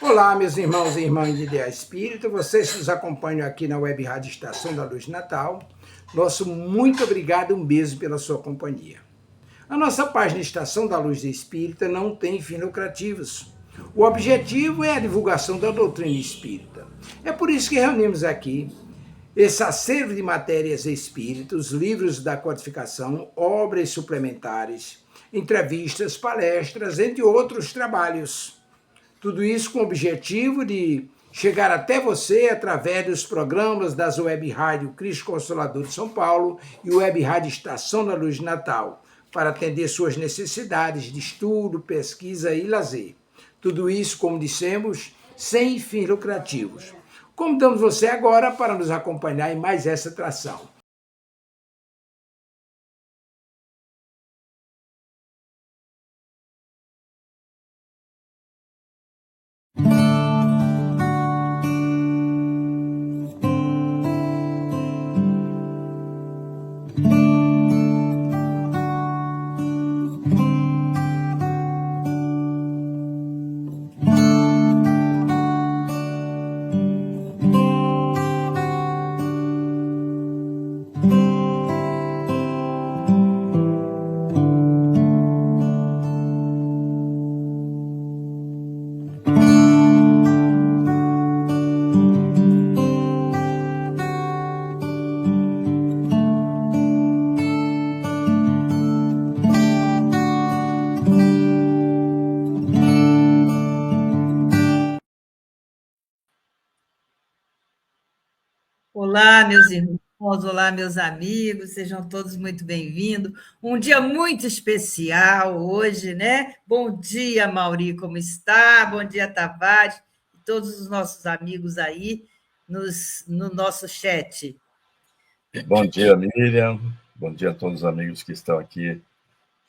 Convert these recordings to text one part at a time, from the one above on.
Olá, meus irmãos e irmãs de Ideia Espírita, vocês que nos acompanham aqui na Web Rádio Estação da Luz de Natal, nosso muito obrigado, um beijo pela sua companhia. A nossa página Estação da Luz de Espírita não tem fins lucrativos. O objetivo é a divulgação da doutrina espírita. É por isso que reunimos aqui esse acervo de matérias espíritas, livros da codificação, obras suplementares, entrevistas, palestras, entre outros trabalhos. Tudo isso com o objetivo de chegar até você através dos programas das Web Rádio Cristo Consolador de São Paulo e Web Rádio Estação da Luz de Natal, para atender suas necessidades de estudo, pesquisa e lazer. Tudo isso, como dissemos, sem fins lucrativos. Convidamos você agora para nos acompanhar em mais essa atração. Olá, meus irmãos, olá, meus amigos, sejam todos muito bem-vindos. Um dia muito especial hoje, né? Bom dia, Mauri, como está? Bom dia, Tavares, e todos os nossos amigos aí no nosso chat. Bom dia, Miriam. Bom dia a todos os amigos que estão aqui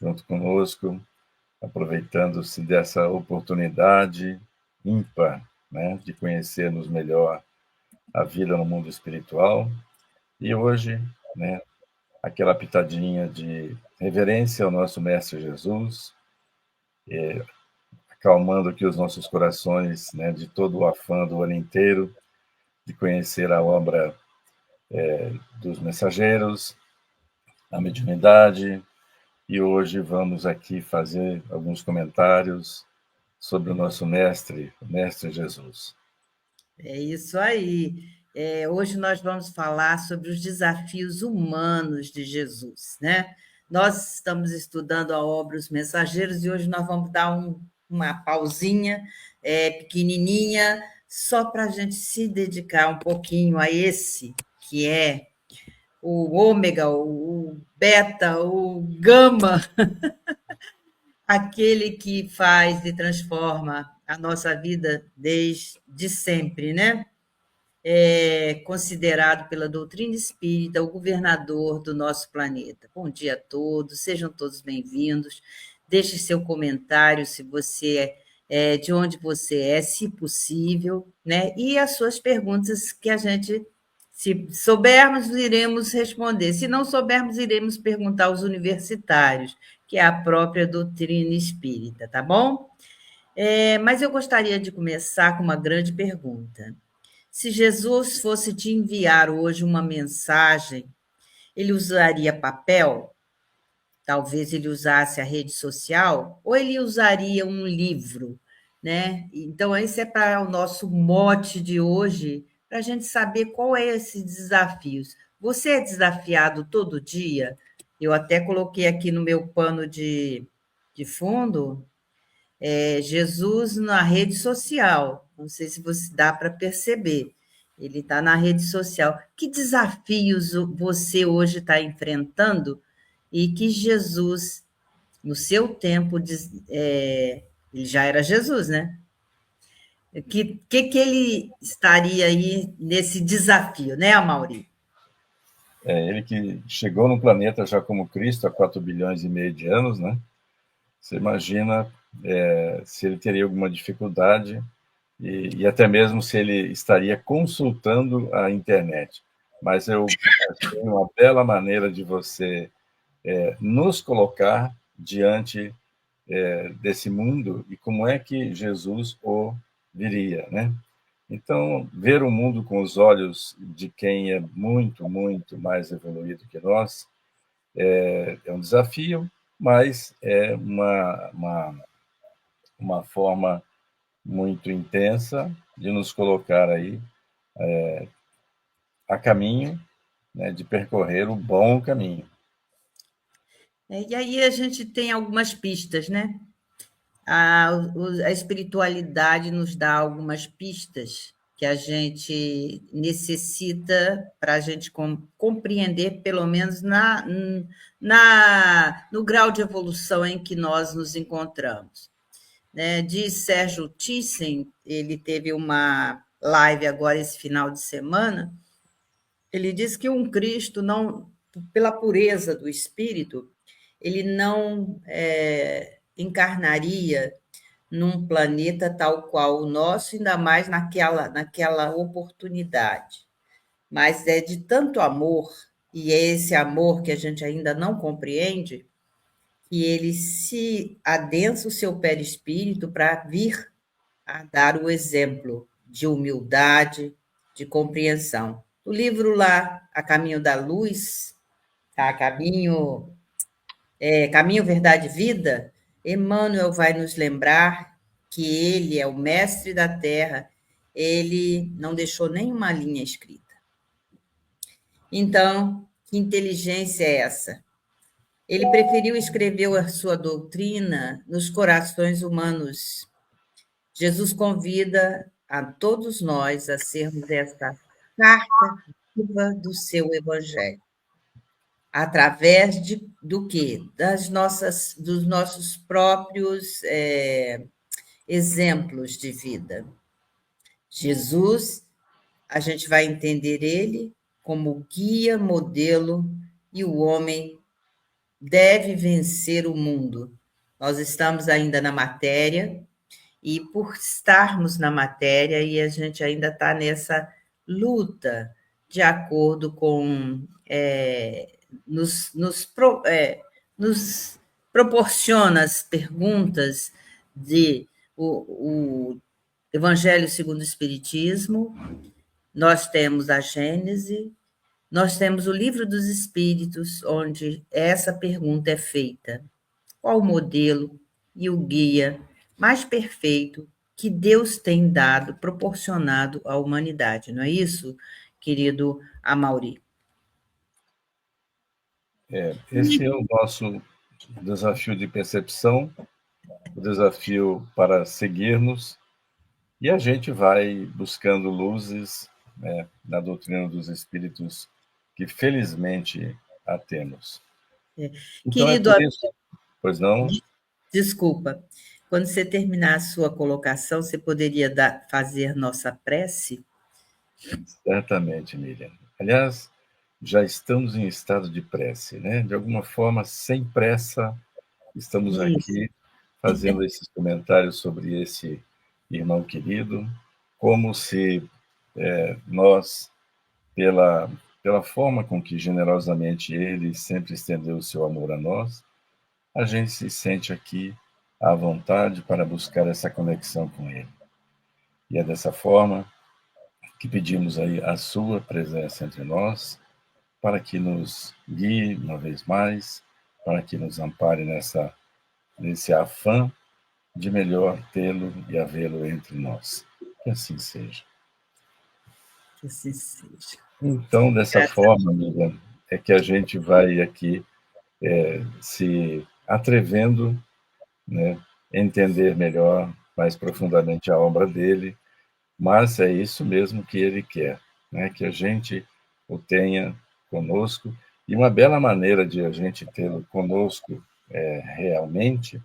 junto conosco, aproveitando-se dessa oportunidade ímpar, né, de conhecermos melhor a vida no mundo espiritual. E hoje, né, aquela pitadinha de reverência ao nosso Mestre Jesus, acalmando aqui os nossos corações, né, de todo o afã do ano inteiro, de conhecer a obra dos mensageiros, a mediunidade. E hoje vamos aqui fazer alguns comentários sobre o nosso mestre, o Mestre Jesus. É isso aí. Hoje nós vamos falar sobre os desafios humanos de Jesus, né? Nós estamos estudando a obra Os Mensageiros e hoje nós vamos dar uma pausinha pequenininha só para a gente se dedicar um pouquinho a esse que é o ômega, o beta, o gama, aquele que faz e transforma a nossa vida desde sempre, né? É considerado pela doutrina espírita o governador do nosso planeta. Bom dia a todos, sejam todos bem-vindos. Deixe seu comentário se você de onde você é, se possível, né? E as suas perguntas que a gente, se soubermos, iremos responder. Se não soubermos, iremos perguntar aos universitários, que é a própria doutrina espírita, tá bom? Mas eu gostaria de começar com uma grande pergunta. Se Jesus fosse te enviar hoje uma mensagem, ele usaria papel? Talvez ele usasse a rede social? Ou ele usaria um livro? Né? Então, esse é para o nosso mote de hoje, para a gente saber qual é esses desafios. Você é desafiado todo dia? Eu até coloquei aqui no meu pano de fundo Jesus na rede social. Não sei se você dá para perceber. Ele está na rede social. Que desafios você hoje está enfrentando e que Jesus, no seu tempo, ele já era Jesus, né? Que ele estaria aí nesse desafio, né, Amaury? Ele que chegou no planeta já como Cristo há 4 bilhões e meio de anos, né? Você imagina se ele teria alguma dificuldade e até mesmo se ele estaria consultando a internet. Mas eu achei uma bela maneira de você nos colocar diante desse mundo e como é que Jesus o viria, né? Então, ver o mundo com os olhos de quem é muito, muito mais evoluído que nós é um desafio, mas é uma forma muito intensa de nos colocar aí a caminho, né, de percorrer o bom caminho. E aí a gente tem algumas pistas, né? A espiritualidade nos dá algumas pistas que a gente necessita para a gente compreender, pelo menos no grau de evolução em que nós nos encontramos. Né? Diz Sérgio Thyssen, ele teve uma live agora esse final de semana, ele diz que um Cristo, não, pela pureza do espírito, ele não encarnaria num planeta tal qual o nosso, ainda mais naquela oportunidade. Mas é de tanto amor, e é esse amor que a gente ainda não compreende, que ele se adensa o seu perispírito para vir a dar o exemplo de humildade, de compreensão. O livro lá, A Caminho da Luz, tá? Caminho, Verdade e Vida, Emmanuel vai nos lembrar que ele é o mestre da Terra, ele não deixou nenhuma linha escrita. Então, que inteligência é essa? Ele preferiu escrever a sua doutrina nos corações humanos. Jesus convida a todos nós a sermos essa carta viva do seu evangelho. Através do quê? Dos nossos próprios exemplos de vida. Jesus, a gente vai entender ele como guia, modelo, e o homem deve vencer o mundo. Nós estamos ainda na matéria, e por estarmos na matéria, e a gente ainda está nessa luta de acordo com nos proporciona as perguntas de o Evangelho segundo o Espiritismo, nós temos a Gênese, nós temos o Livro dos Espíritos, onde essa pergunta é feita: qual o modelo e o guia mais perfeito que Deus tem dado, proporcionado à humanidade, não é isso, querido Amaury? Esse é o nosso desafio de percepção, o desafio para seguirmos, e a gente vai buscando luzes, né, na doutrina dos espíritos, que felizmente a temos. Então é Querido, por isso, pois não? desculpa, quando você terminar a sua colocação, você poderia fazer nossa prece? Certamente, Miriam. Aliás, já estamos em estado de prece, né? De alguma forma, sem pressa, estamos Isso. aqui fazendo esses comentários sobre esse irmão querido, como se nós, pela forma com que generosamente ele sempre estendeu o seu amor a nós, a gente se sente aqui à vontade para buscar essa conexão com ele. E é dessa forma que pedimos aí a sua presença entre nós, para que nos guie uma vez mais, para que nos ampare nesse afã de melhor tê-lo e havê-lo entre nós. Que assim seja. Que assim seja. Então, dessa forma, amiga, é que a gente vai aqui se atrevendo, né, entender melhor, mais profundamente a obra dele, mas é isso mesmo que ele quer, né, que a gente o tenha conosco, e uma bela maneira de a gente tê-lo conosco realmente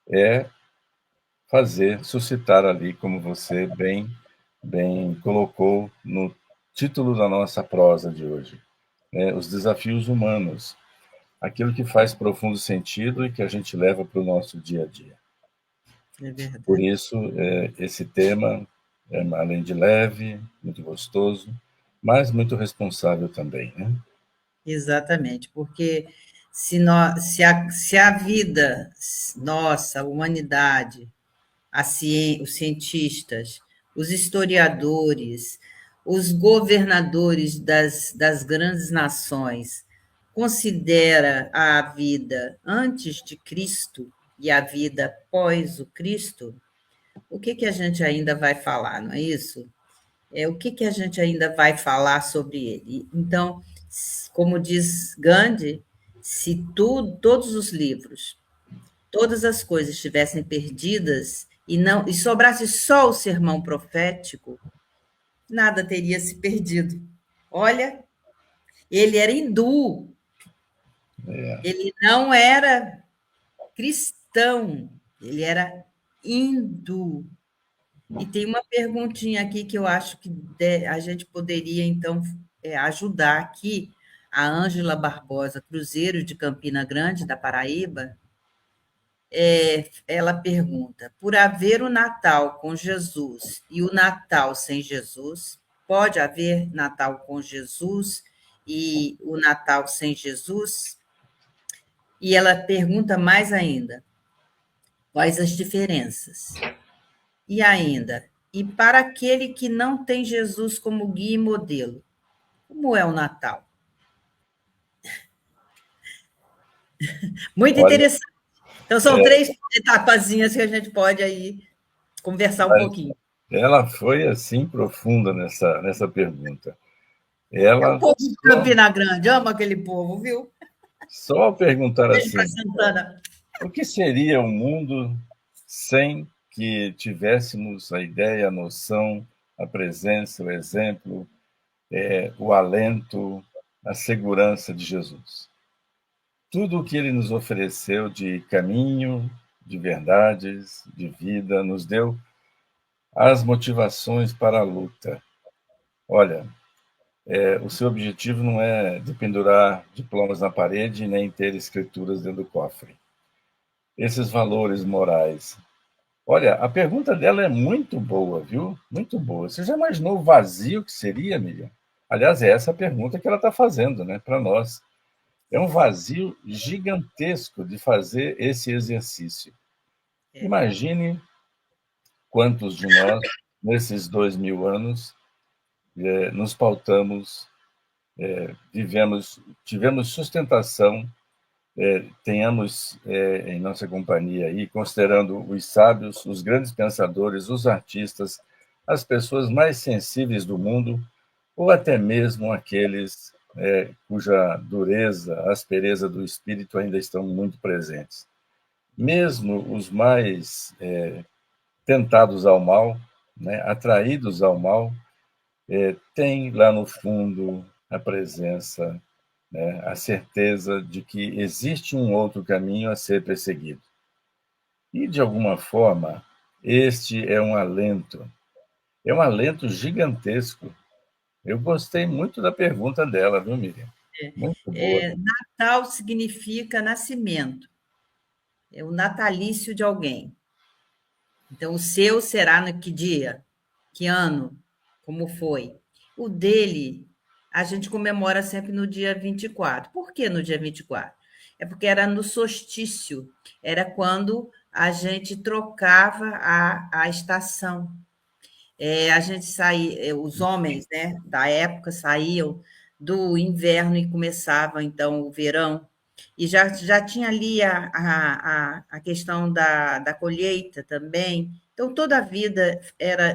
é fazer, suscitar ali, como você bem colocou no título da nossa prosa de hoje, né, os desafios humanos, aquilo que faz profundo sentido e que a gente leva para o nosso dia a dia. É verdade. Por isso, esse tema é, além de leve, muito gostoso, mas muito responsável também, né? Exatamente, porque se a vida, nossa, a humanidade, os cientistas, os historiadores, os governadores das grandes nações, considera a vida antes de Cristo e a vida pós o Cristo, o que a gente ainda vai falar, não é isso? O que a gente ainda vai falar sobre ele? Então, como diz Gandhi, se todos os livros, todas as coisas estivessem perdidas e sobrasse só o sermão profético, nada teria se perdido. Olha, ele era hindu, ele não era cristão, ele era hindu. E tem uma perguntinha aqui que eu acho que a gente poderia, então, ajudar aqui. A Ângela Barbosa Cruzeiro, de Campina Grande, da Paraíba, ela pergunta: por haver o Natal com Jesus e o Natal sem Jesus, pode haver Natal com Jesus e o Natal sem Jesus? E ela pergunta mais ainda: quais as diferenças? E ainda, e para aquele que não tem Jesus como guia e modelo, como é o Natal? Muito Olha, interessante. Então, são 3 etapazinhas que a gente pode aí conversar um pouquinho. ela foi assim profunda nessa pergunta. É o Ela povo de Campina Grande, ama aquele povo, viu? só ao perguntar Beijo assim, para Santana. o que seria o mundo sem que tivéssemos a ideia, a noção, a presença, o exemplo, o alento, a segurança de Jesus? Tudo o que ele nos ofereceu de caminho, de verdades, de vida, nos deu as motivações para a luta. Olha, o seu objetivo não é de pendurar diplomas na parede nem ter escrituras dentro do cofre. Esses valores morais. Olha, a pergunta dela é muito boa, viu? Muito boa. Você já imaginou o vazio que seria, Miriam? Aliás, é essa a pergunta que ela está fazendo, né, para nós. É um vazio gigantesco de fazer esse exercício. Imagine quantos de nós, nesses 2000 anos, nos pautamos, tivemos sustentação, tenhamos em nossa companhia aí, considerando os sábios, os grandes pensadores, os artistas, as pessoas mais sensíveis do mundo, ou até mesmo aqueles cuja dureza, aspereza do espírito ainda estão muito presentes. Mesmo os mais tentados ao mal, né, atraídos ao mal, têm lá no fundo a presença, né, a certeza de que existe um outro caminho a ser perseguido. E, de alguma forma, este é um alento gigantesco. Eu gostei muito da pergunta dela, viu, Miriam? Muito boa. Natal significa nascimento, é o natalício de alguém. Então, o seu será no que dia? Que ano? Como foi? O dele, a gente comemora sempre no dia 24. Por que no dia 24? É porque era no solstício, era quando a gente trocava a estação. A gente saía, os homens, né, da época saíam do inverno e começava então o verão. E já tinha ali a questão da colheita também. Então, toda a vida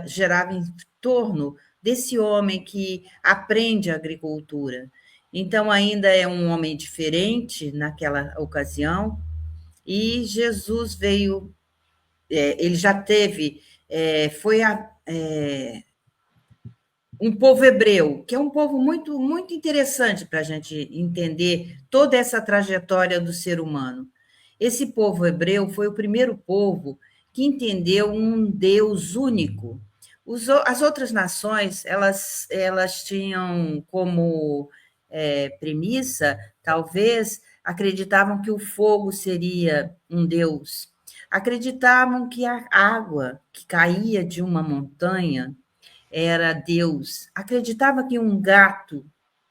gerava em torno desse homem que aprende a agricultura. Então, ainda é um homem diferente naquela ocasião, e Jesus veio, ele já teve, foi um povo hebreu, que é um povo muito, muito interessante para a gente entender toda essa trajetória do ser humano. Esse povo hebreu foi o primeiro povo que entendeu um Deus único. As outras nações, elas tinham como premissa, talvez, acreditavam que o fogo seria um Deus, acreditavam que a água que caía de uma montanha era Deus, acreditava que um gato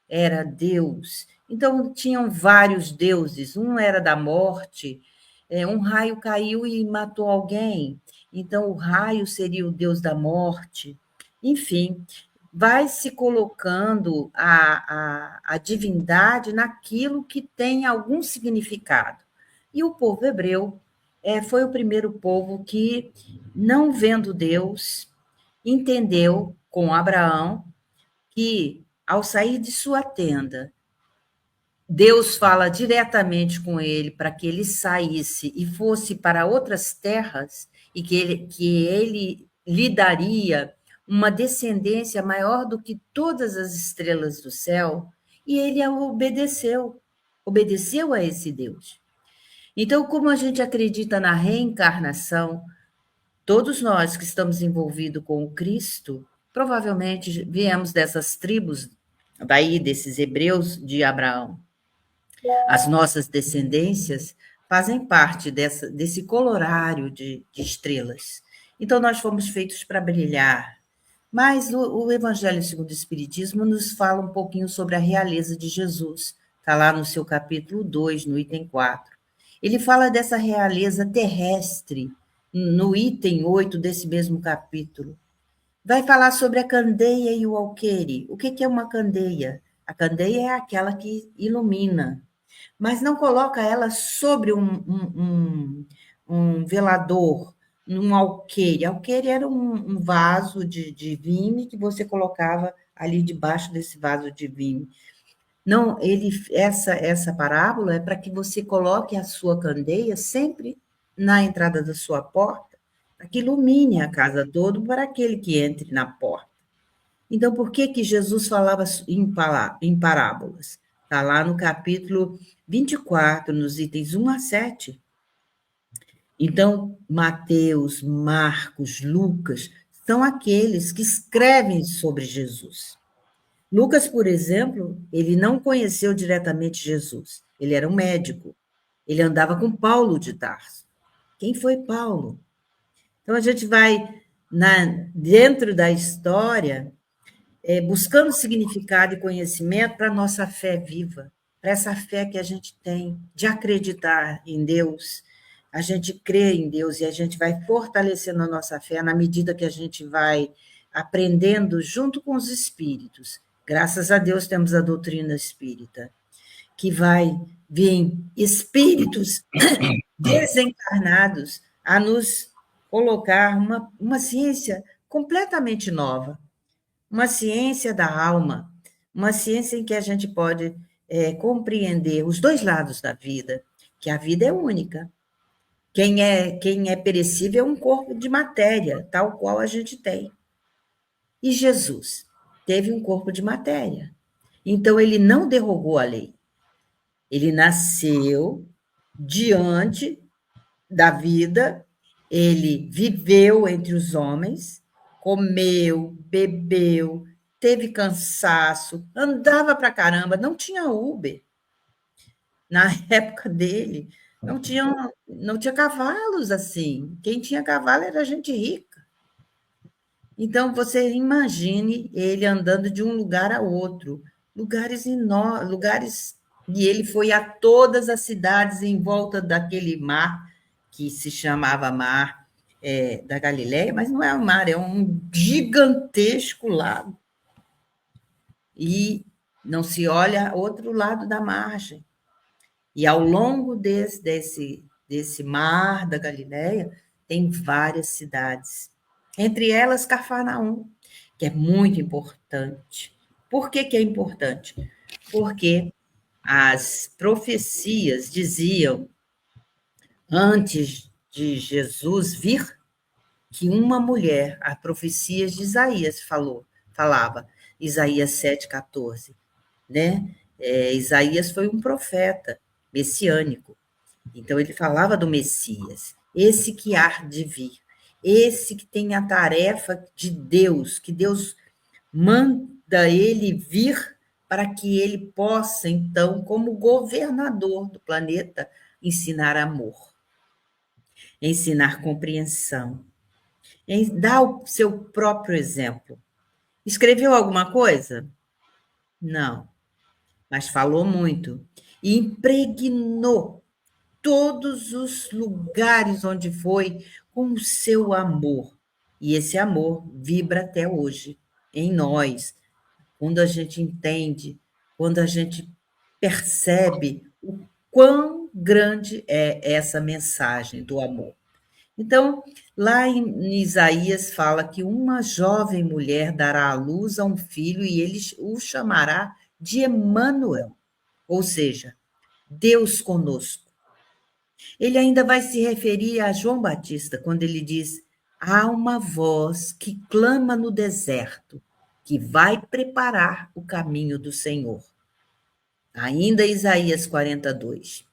era Deus. Então, tinham vários deuses. Um era da morte, um raio caiu e matou alguém. Então, o raio seria o deus da morte. Enfim, vai se colocando a divindade naquilo que tem algum significado. E o povo hebreu foi o primeiro povo que, não vendo Deus, entendeu com Abraão que, ao sair de sua tenda, Deus fala diretamente com ele para que ele saísse e fosse para outras terras e que ele lhe daria uma descendência maior do que todas as estrelas do céu, e ele obedeceu a esse Deus. Então, como a gente acredita na reencarnação, todos nós que estamos envolvidos com o Cristo, provavelmente viemos dessas tribos, daí desses hebreus de Abraão. As nossas descendências fazem parte desse colorário de estrelas. Então, nós fomos feitos para brilhar. Mas o Evangelho segundo o Espiritismo nos fala um pouquinho sobre a realeza de Jesus. Está lá no seu capítulo 2, no item 4. Ele fala dessa realeza terrestre, no item 8 desse mesmo capítulo. Vai falar sobre a candeia e o alqueire. O que é uma candeia? A candeia é aquela que ilumina, mas não coloca ela sobre um velador, um alqueire. Alqueire era um vaso de vime que você colocava ali debaixo desse vaso de vime. Não, essa parábola é para que você coloque a sua candeia sempre na entrada da sua porta, para que ilumine a casa toda para aquele que entre na porta. Então, por que Jesus falava em parábolas? Está lá no capítulo 24, nos itens 1 a 7. Então, Mateus, Marcos, Lucas, são aqueles que escrevem sobre Jesus. Lucas, por exemplo, ele não conheceu diretamente Jesus. Ele era um médico. Ele andava com Paulo de Tarso. Quem foi Paulo? Então, a gente vai dentro da história buscando significado e conhecimento para a nossa fé viva, para essa fé que a gente tem de acreditar em Deus. A gente crê em Deus e a gente vai fortalecendo a nossa fé na medida que a gente vai aprendendo junto com os espíritos. Graças a Deus temos a doutrina espírita, que vai vir espíritos desencarnados a nos colocar uma ciência completamente nova, uma ciência da alma, uma ciência em que a gente pode compreender os dois lados da vida, que a vida é única. Quem é perecível é um corpo de matéria, tal qual a gente tem. E Jesus teve um corpo de matéria. Então, ele não derrogou a lei. Ele nasceu diante da vida, ele viveu entre os homens, comeu, bebeu, teve cansaço, andava para caramba, não tinha Uber. Na época dele, não tinha cavalos assim. Quem tinha cavalo era gente rica. Então, você imagine ele andando de um lugar a outro, lugares enormes, e ele foi a todas as cidades em volta daquele mar, que se chamava Mar da Galileia, mas não é um mar, é um gigantesco lago. E não se olha outro lado da margem. E ao longo desse mar da Galileia, tem várias cidades. Entre elas, Cafarnaum, que é muito importante. Por que é importante? Porque as profecias diziam, antes de Jesus vir, que uma mulher, a profecia de Isaías falava, Isaías 7,14, né? Isaías foi um profeta messiânico. Então, ele falava do Messias, esse que há de vir, esse que tem a tarefa de Deus, que Deus manda ele vir para que ele possa, então, como governador do planeta, ensinar amor, ensinar compreensão, dar o seu próprio exemplo. Escreveu alguma coisa? Não, mas falou muito e impregnou todos os lugares onde foi, com o seu amor. E esse amor vibra até hoje em nós, quando a gente entende, quando a gente percebe o quão grande é essa mensagem do amor. Então, lá em Isaías fala que uma jovem mulher dará à luz a um filho e ele o chamará de Emanuel, ou seja, Deus conosco. Ele ainda vai se referir a João Batista quando ele diz: há uma voz que clama no deserto, que vai preparar o caminho do Senhor. Ainda Isaías 42.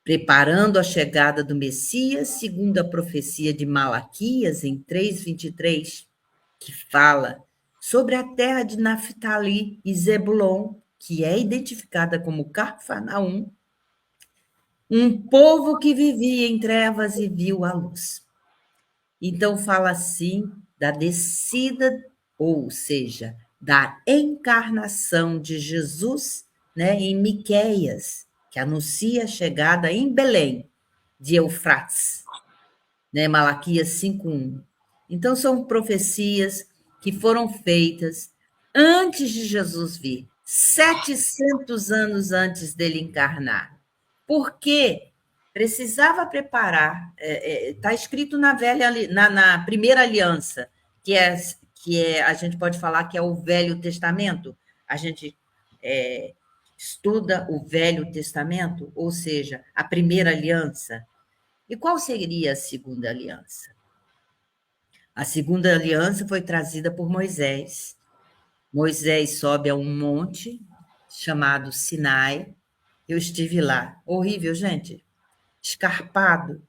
Preparando a chegada do Messias, segundo a profecia de Malaquias, em 3:23, que fala sobre a terra de Naftali e Zebulon, que é identificada como Cafarnaum, um povo que vivia em trevas e viu a luz. Então fala assim da descida, ou seja, da encarnação de Jesus, né, em Miqueias, que anuncia a chegada em Belém de Eufrates, né, Malaquias 5:1. Então são profecias que foram feitas antes de Jesus vir, 700 anos antes dele encarnar. Por quê? Precisava preparar, está escrito na primeira aliança, que a gente pode falar que é o Velho Testamento. A gente estuda o Velho Testamento, ou seja, a primeira aliança. E qual seria a segunda aliança? A segunda aliança foi trazida por Moisés. Moisés sobe a um monte chamado Sinai. Eu estive lá. Horrível, gente. Escarpado,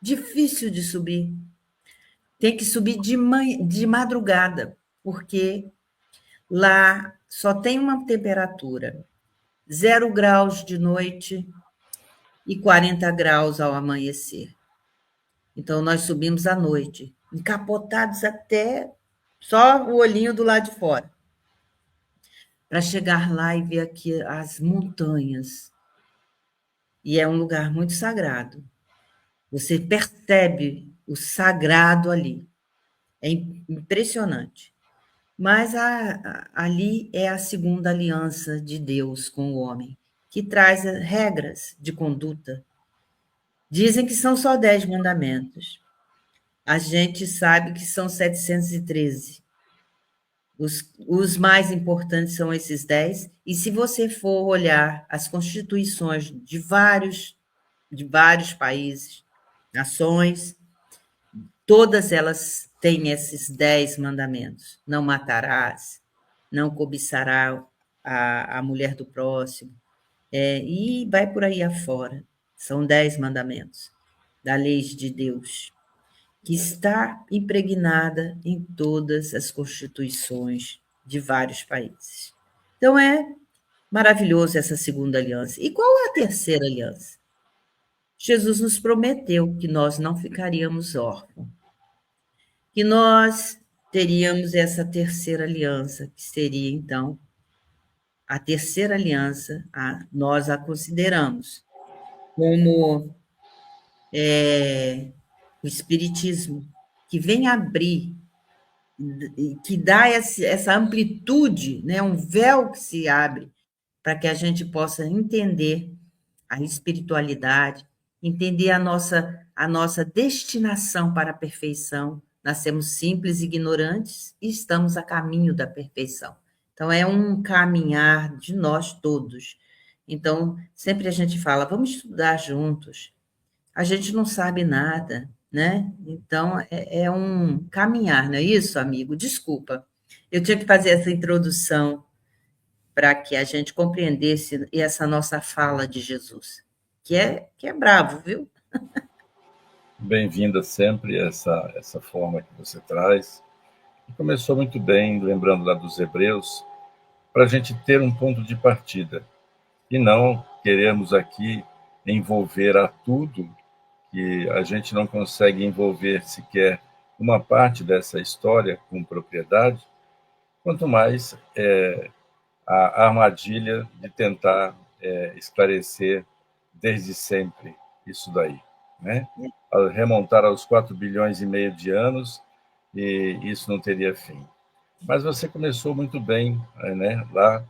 difícil de subir. Tem que subir de madrugada, porque lá só tem uma temperatura, 0 graus de noite e 40 graus ao amanhecer. Então, nós subimos à noite, encapotados até só o olhinho do lado de fora, para chegar lá e ver aqui as montanhas. E é um lugar muito sagrado. Você percebe o sagrado ali. É impressionante. Mas ali é a segunda aliança de Deus com o homem, que traz regras de conduta. Dizem que são só 10 mandamentos. A gente sabe que são 713. Os mais importantes são esses 10. E se você for olhar as constituições de vários países, nações, todas elas têm esses 10 mandamentos. Não matarás, não cobiçarás a mulher do próximo, e vai por aí afora. São 10 mandamentos da lei de Deus, que está impregnada em todas as constituições de vários países. Então, é maravilhoso essa segunda aliança. E qual é a terceira aliança? Jesus nos prometeu que nós não ficaríamos órfãos, que nós teríamos essa terceira aliança, que seria, então, a terceira aliança, nós a consideramos como o Espiritismo, que vem abrir, que dá essa amplitude, né, um véu que se abre, para que a gente possa entender a espiritualidade, entender a nossa destinação para a perfeição. Nascemos simples, ignorantes e estamos a caminho da perfeição. Então, é um caminhar de nós todos. Então, sempre a gente fala, vamos estudar juntos. A gente não sabe nada, né? Então, é um caminhar, não é isso, amigo? Desculpa, eu tinha que fazer essa introdução para que a gente compreendesse essa nossa fala de Jesus, que é bravo, viu? Bem-vinda sempre essa forma que você traz. Começou muito bem, lembrando lá dos Hebreus, para a gente ter um ponto de partida. E não queremos aqui envolver a tudo, que a gente não consegue envolver sequer uma parte dessa história com propriedade, quanto mais a armadilha de tentar esclarecer desde sempre isso daí, né? Remontar aos 4 bilhões e meio de anos, e isso não teria fim. Mas você começou muito bem, né? Lá,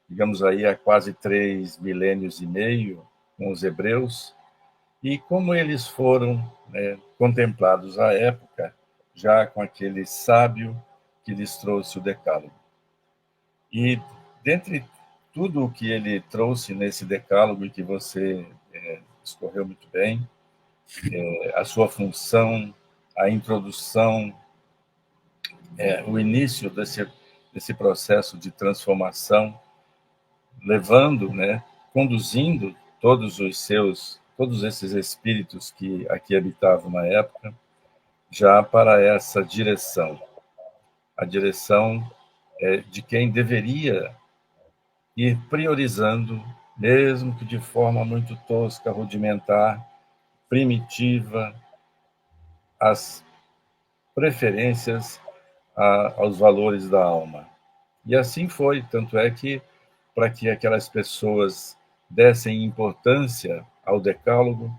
digamos aí, há quase 3 milênios e meio, com os hebreus, e como eles foram, né, contemplados à época, já com aquele sábio que lhes trouxe o decálogo. E dentre tudo o que ele trouxe nesse decálogo, e que você escorreu muito bem, a sua função, a introdução, o início desse processo de transformação, levando, né, conduzindo todos esses espíritos que aqui habitavam na época, já para essa direção, a direção de quem deveria ir priorizando, mesmo que de forma muito tosca, rudimentar, primitiva, as preferências aos valores da alma. E assim foi, tanto é que, para que aquelas pessoas dessem importância ao decálogo,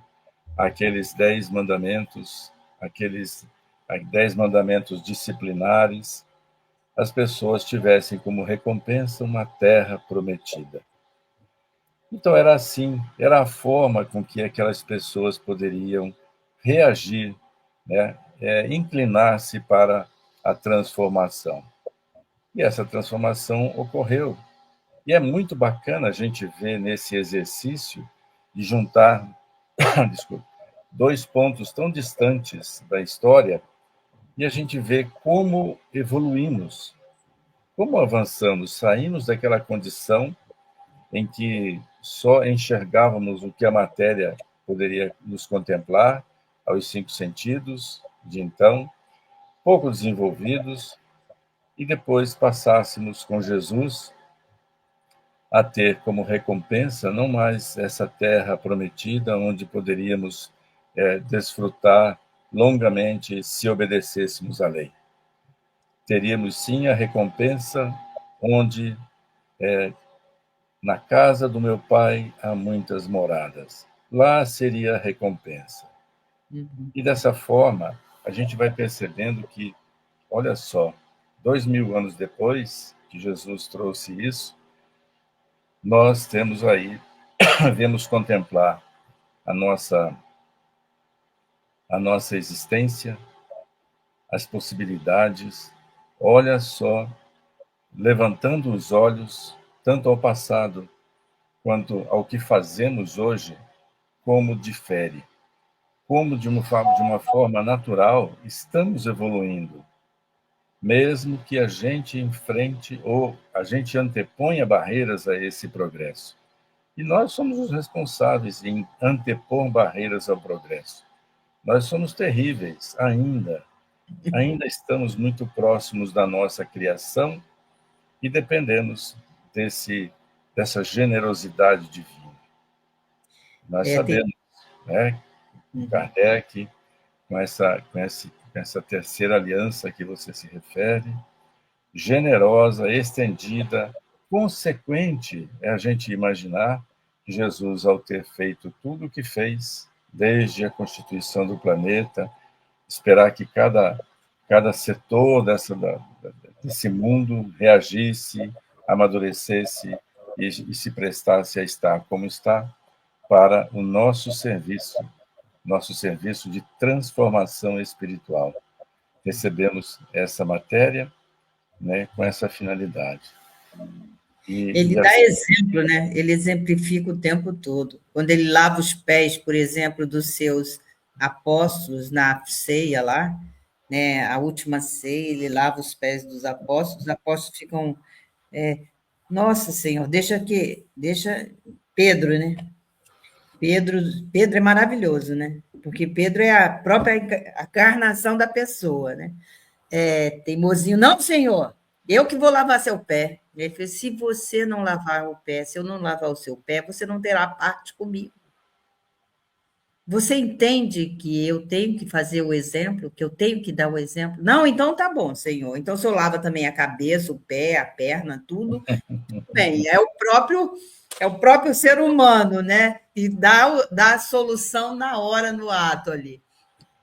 aqueles 10 mandamentos, aqueles 10 mandamentos disciplinares, as pessoas tivessem como recompensa uma terra prometida. Então era assim, era a forma com que aquelas pessoas poderiam reagir, né? Inclinar-se para a transformação. E essa transformação ocorreu. E é muito bacana a gente ver nesse exercício de juntar, desculpa, dois pontos tão distantes da história e a gente vê como evoluímos, como avançamos, saímos daquela condição em que só enxergávamos o que a matéria poderia nos contemplar, aos 5 sentidos, de então, pouco desenvolvidos, e depois passássemos com Jesus a ter como recompensa não mais essa terra prometida, onde poderíamos desfrutar longamente se obedecêssemos à lei. Teríamos sim a recompensa onde na casa do meu pai há muitas moradas. Lá seria a recompensa. E dessa forma, a gente vai percebendo que, olha só, 2000 anos depois que Jesus trouxe isso, nós temos aí, vemos contemplar a nossa existência, as possibilidades. Olha só, levantando os olhos, tanto ao passado quanto ao que fazemos hoje, como difere. Como de uma forma natural estamos evoluindo, mesmo que a gente enfrente ou a gente anteponha barreiras a esse progresso. E nós somos os responsáveis em antepor barreiras ao progresso. Nós somos terríveis ainda. Ainda estamos muito próximos da nossa criação e dependemos dessa generosidade divina. Nós sabemos, né, Kardec, com essa terceira aliança que você se refere, generosa, estendida, consequente, é a gente imaginar que Jesus, ao ter feito tudo o que fez, desde a constituição do planeta, esperar que cada setor desse mundo reagisse, amadurecesse e se prestasse a estar como está, para o nosso serviço de transformação espiritual. Recebemos essa matéria, né, com essa finalidade. Ele dá exemplo, né? Ele exemplifica o tempo todo. Quando ele lava os pés, por exemplo, dos seus apóstolos na ceia lá, né? A última ceia, ele lava os pés dos apóstolos, os apóstolos ficam, nossa, Senhor, deixa Pedro, né? Pedro é maravilhoso, né? Porque Pedro é a própria encarnação da pessoa, né? Teimosinho, não, Senhor, eu que vou lavar seu pé. Ele falou, se você não lavar o pé, se eu não lavar o seu pé, você não terá parte comigo. Você entende que eu tenho que fazer o exemplo, que eu tenho que dar o exemplo? Não, então tá bom, Senhor. Então o Senhor lava também a cabeça, o pé, a perna, tudo. Bem, é o próprio ser humano, né? E dá a solução na hora, no ato ali.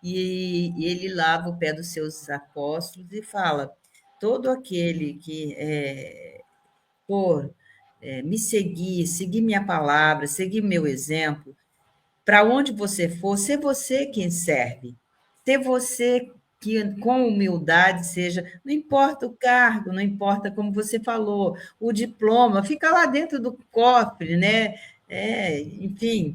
E ele lava o pé dos seus apóstolos e fala: todo aquele que for me seguir minha palavra, seguir meu exemplo, para onde você for, ser você quem serve, ser você que com humildade seja, não importa o cargo, não importa como você falou, o diploma, fica lá dentro do cofre, né? Enfim,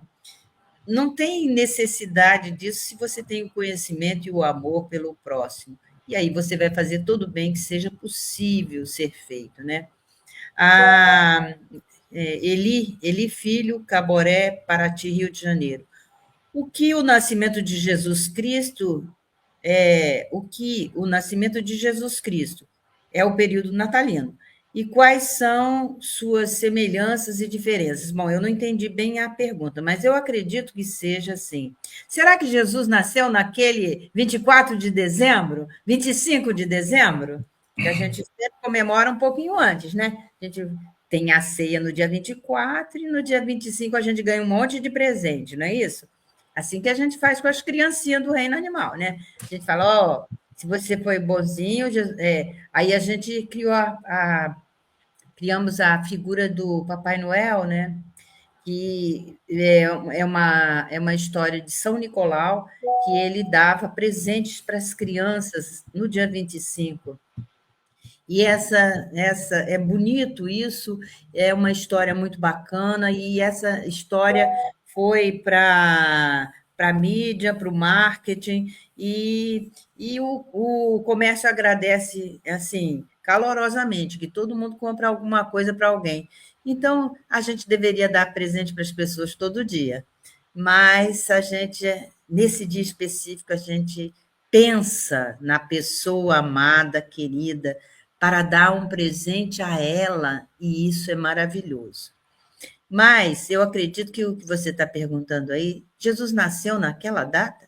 não tem necessidade disso se você tem o conhecimento e o amor pelo próximo. E aí você vai fazer todo o bem que seja possível ser feito, né? A, Eli Filho, Caboré, Paraty, Rio de Janeiro. O nascimento de Jesus Cristo é o período natalino. E quais são suas semelhanças e diferenças? Bom, eu não entendi bem a pergunta, mas eu acredito que seja assim. Será que Jesus nasceu naquele 24 de dezembro, 25 de dezembro? Que a gente sempre comemora um pouquinho antes, né? A gente tem a ceia no dia 24 e no dia 25 a gente ganha um monte de presente, não é isso? Assim que a gente faz com as criancinhas do reino animal, né? A gente fala, ó, se você foi bonzinho, aí a gente criamos a figura do Papai Noel, né? Que é uma história de São Nicolau, que ele dava presentes para as crianças no dia 25. E essa é bonito isso, é uma história muito bacana, e essa história foi para a mídia, para o marketing, e o comércio agradece assim calorosamente, que todo mundo compra alguma coisa para alguém. Então, a gente deveria dar presente para as pessoas todo dia, mas nesse dia específico, a gente pensa na pessoa amada, querida, para dar um presente a ela, e isso é maravilhoso. Mas eu acredito que o que você está perguntando aí, Jesus nasceu naquela data?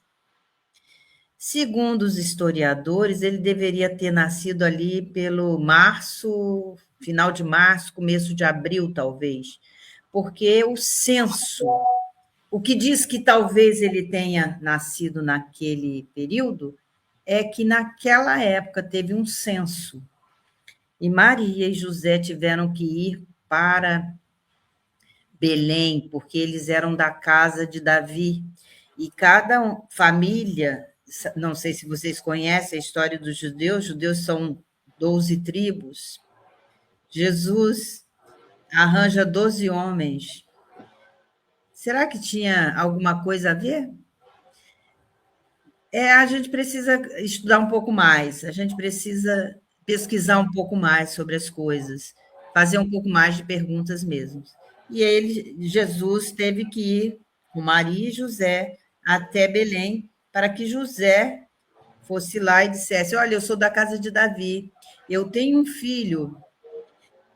Segundo os historiadores, ele deveria ter nascido ali pelo março, final de março, começo de abril, talvez, porque o que diz que talvez ele tenha nascido naquele período é que naquela época teve um censo. E Maria e José tiveram que ir para Belém, porque eles eram da casa de Davi. E cada família, não sei se vocês conhecem a história dos judeus são 12 tribos. Jesus arranja 12 homens. Será que tinha alguma coisa a ver? A gente precisa estudar um pouco mais, a gente precisa pesquisar um pouco mais sobre as coisas, fazer um pouco mais de perguntas mesmo. E Jesus teve que ir com Maria e José até Belém, para que José fosse lá e dissesse: Olha, eu sou da casa de Davi, eu tenho um filho.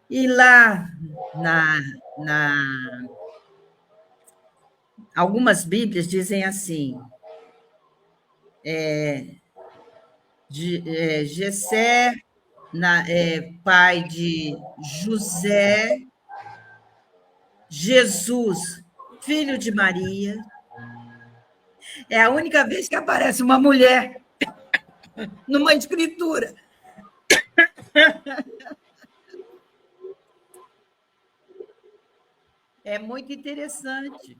E lá, na, na, algumas Bíblias dizem assim: Jessé, pai de José, Jesus, filho de Maria. É a única vez que aparece uma mulher numa escritura. É muito interessante.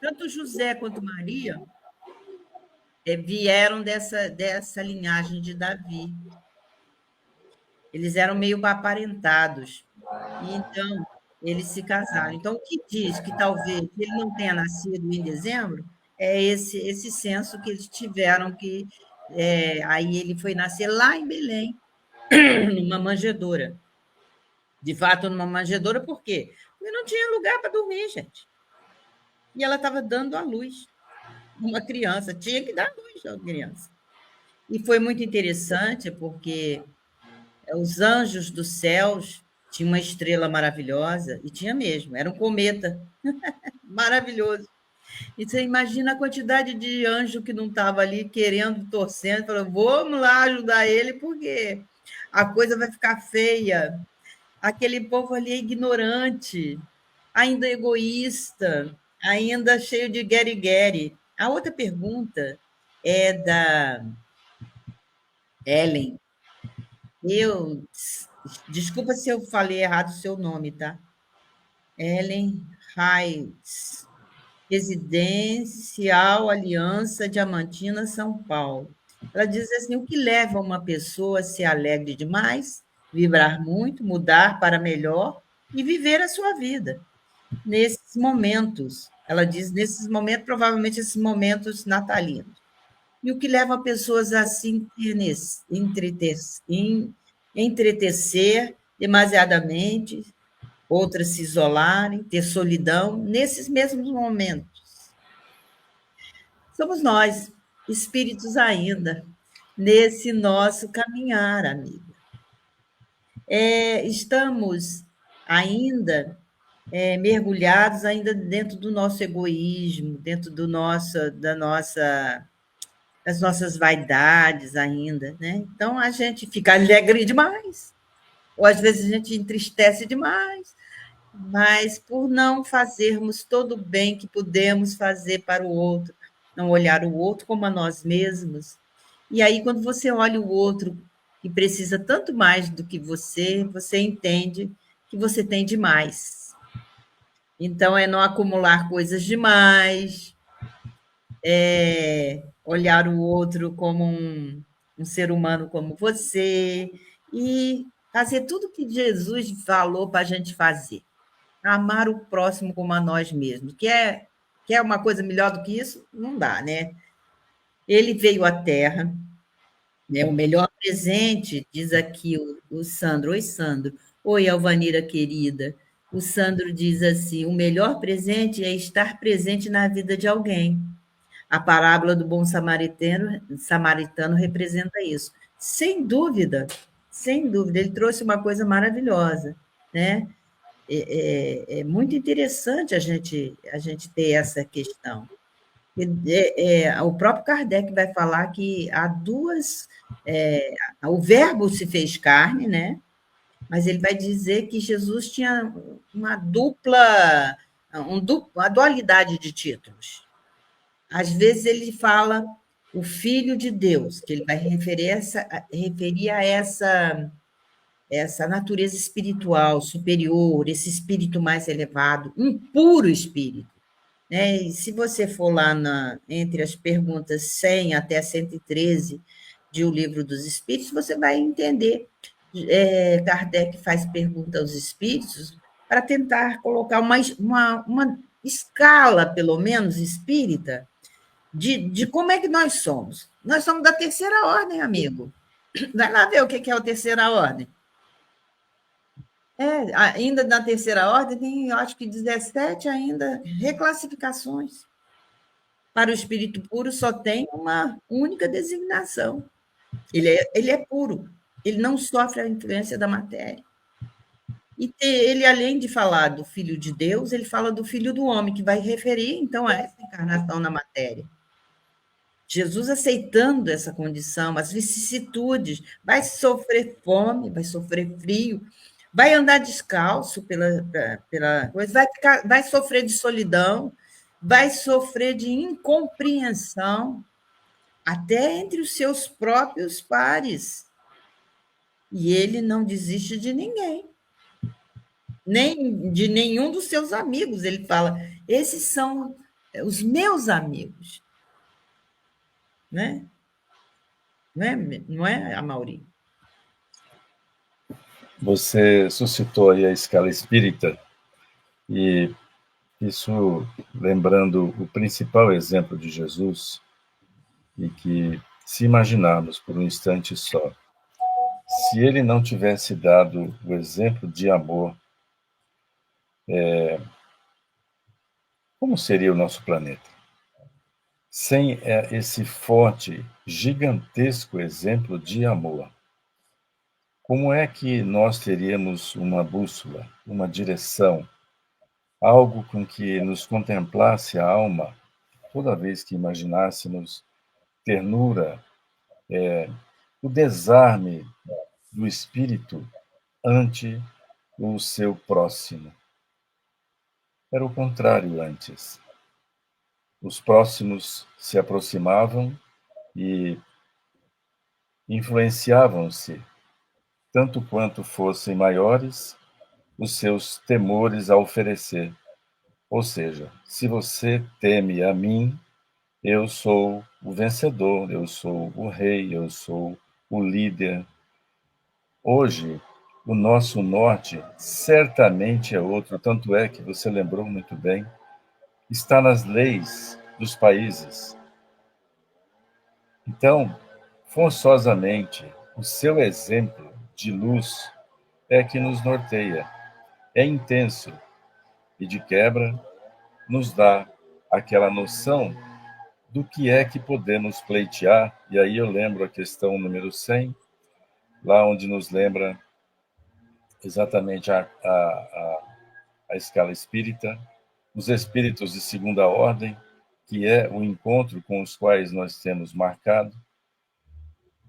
Tanto José quanto Maria vieram dessa linhagem de Davi. Eles eram meio aparentados. E então, eles se casaram. Então, o que diz que talvez ele não tenha nascido em dezembro é esse censo que eles tiveram que. Aí ele foi nascer lá em Belém, numa manjedoura. De fato, numa manjedoura, por quê? Porque não tinha lugar para dormir, gente. E ela estava dando à luz uma criança, tinha que dar luz a uma criança. E foi muito interessante, porque os anjos dos céus tinham uma estrela maravilhosa, e tinha mesmo, era um cometa maravilhoso. E você imagina a quantidade de anjo que não estava ali querendo, torcendo, falando, vamos lá ajudar ele, porque a coisa vai ficar feia. Aquele povo ali é ignorante, ainda egoísta, ainda cheio de gueri-gueri. A outra pergunta é da Ellen. Eu, desculpa se eu falei errado o seu nome, tá? Ellen Reis, Residencial Aliança Diamantina, São Paulo. Ela diz assim: o que leva uma pessoa a ser alegre demais, vibrar muito, mudar para melhor e viver a sua vida? Nesses momentos, ela diz, nesses momentos, provavelmente esses momentos natalinos. E o que leva pessoas a se entretecer demasiadamente, outras se isolarem, ter solidão, nesses mesmos momentos. Somos nós, espíritos ainda, nesse nosso caminhar, amiga. Estamos ainda mergulhados ainda dentro do nosso egoísmo, dentro das nossas vaidades ainda, né? Então a gente fica alegre demais, ou às vezes a gente entristece demais, mas por não fazermos todo o bem que podemos fazer para o outro, não olhar o outro como a nós mesmos. E aí, quando você olha o outro que precisa tanto mais do que você entende que você tem demais. Então, é não acumular coisas demais, olhar o outro como um ser humano como você, e fazer tudo que Jesus falou para a gente fazer. Amar o próximo como a nós mesmos. Quer uma coisa melhor do que isso? Não dá, né? Ele veio à Terra, né? O melhor presente, diz aqui o Sandro. Oi, Sandro. Oi, Alvanira querida. O Sandro diz assim: o melhor presente é estar presente na vida de alguém. A parábola do bom samaritano representa isso. Sem dúvida, sem dúvida. Ele trouxe uma coisa maravilhosa, né? É muito interessante a gente ter essa questão. O próprio Kardec vai falar que há duas. O Verbo se fez carne, né? Mas ele vai dizer que Jesus tinha uma uma dualidade de títulos. Às vezes ele fala o Filho de Deus, que ele vai referir a essa natureza espiritual superior, esse espírito mais elevado, um puro espírito. Né? E se você for lá entre as perguntas 100 até 113 de O Livro dos Espíritos, você vai entender. Kardec faz pergunta aos espíritos para tentar colocar uma escala, pelo menos espírita, de como é que nós somos. Nós somos da terceira ordem, amigo. Vai lá ver o que é a terceira ordem. Ainda na terceira ordem, tem, eu acho que 17 ainda reclassificações. Para o espírito puro, só tem uma única designação. Ele é puro, ele não sofre a influência da matéria. E ele, além de falar do Filho de Deus, ele fala do Filho do Homem, que vai referir, então, a essa encarnação na matéria. Jesus aceitando essa condição, as vicissitudes, vai sofrer fome, vai sofrer frio, vai andar descalço pela coisa, vai sofrer de solidão, vai sofrer de incompreensão, até entre os seus próprios pares. E ele não desiste de ninguém, nem de nenhum dos seus amigos. Ele fala: esses são os meus amigos. Né? Não é, Amaury? Você suscitou aí a escala espírita, e isso lembrando o principal exemplo de Jesus, e que, se imaginarmos por um instante só, se ele não tivesse dado o exemplo de amor, como seria o nosso planeta? Sem esse forte, gigantesco exemplo de amor, como é que nós teríamos uma bússola, uma direção, algo com que nos contemplasse a alma, toda vez que imaginássemos ternura, o desarme do espírito ante o seu próximo. Era o contrário antes. Os próximos se aproximavam e influenciavam-se, tanto quanto fossem maiores, os seus temores a oferecer. Ou seja, se você teme a mim, eu sou o vencedor, eu sou o rei, eu sou o líder. Hoje, o nosso norte certamente é outro, tanto é que você lembrou muito bem, está nas leis dos países. Então, forçosamente, o seu exemplo de luz é que nos norteia, é intenso e, de quebra, nos dá aquela noção do que é que podemos pleitear. E aí eu lembro a questão número 100, lá onde nos lembra exatamente a escala espírita, os espíritos de segunda ordem, que é o encontro com os quais nós temos marcado,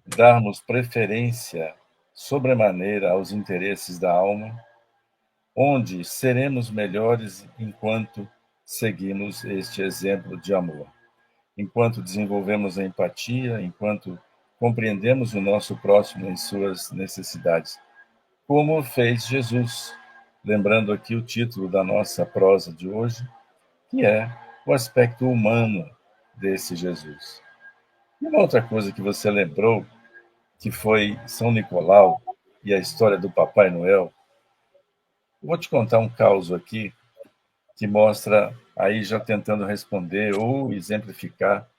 darmos preferência sobremaneira aos interesses da alma, onde seremos melhores enquanto seguimos este exemplo de amor, enquanto desenvolvemos a empatia, enquanto compreendemos o nosso próximo em suas necessidades, como fez Jesus. Lembrando aqui o título da nossa prosa de hoje, que é o aspecto humano desse Jesus. E uma outra coisa que você lembrou, que foi São Nicolau e a história do Papai Noel. Vou te contar um caso aqui que mostra, aí já tentando responder ou exemplificar